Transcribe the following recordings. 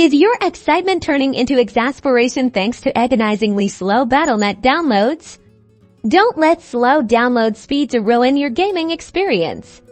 Is your excitement turning into exasperation thanks to agonizingly slow Battle.net downloads? Don't let slow download speeds ruin your gaming experience.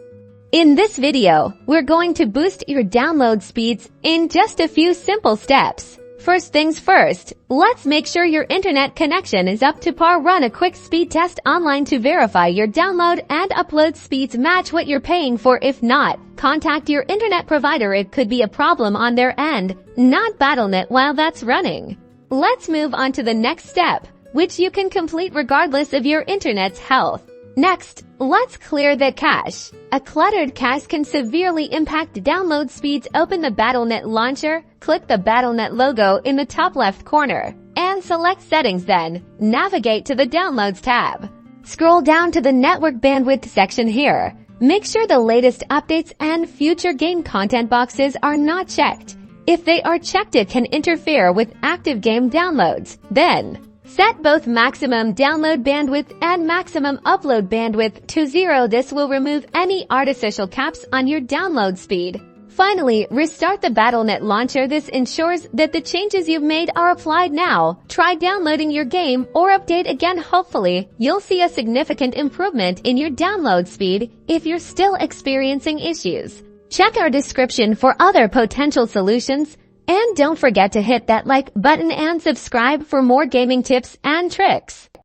In this video, we're going to boost your download speeds in just a few simple steps. First things first, let's make sure your internet connection is up to par. Run a quick speed test online to verify your download and upload speeds match what you're paying for. If not, contact your internet provider. It could be a problem on their end, not Battle.net while that's running. Let's move on to the next step, which you can complete regardless of your internet's health. Next, let's clear the cache. A cluttered cache can severely impact download speeds. Open the Battle.net launcher, click the Battle.net logo in the top left corner, and select Settings. Then, navigate to the Downloads tab. Scroll down to the Network Bandwidth section here. Make sure the latest updates and future game content boxes are not checked. If they are checked, it can interfere with active game downloads. Then, set both maximum download bandwidth and maximum upload bandwidth to 0. This will remove any artificial caps on your download speed. Finally, restart the Battle.net launcher. This ensures that the changes you've made are applied now. Try downloading your game or update again. Hopefully, you'll see a significant improvement in your download speed if you're still experiencing issues. Check our description for other potential solutions. And don't forget to hit that like button and subscribe for more gaming tips and tricks.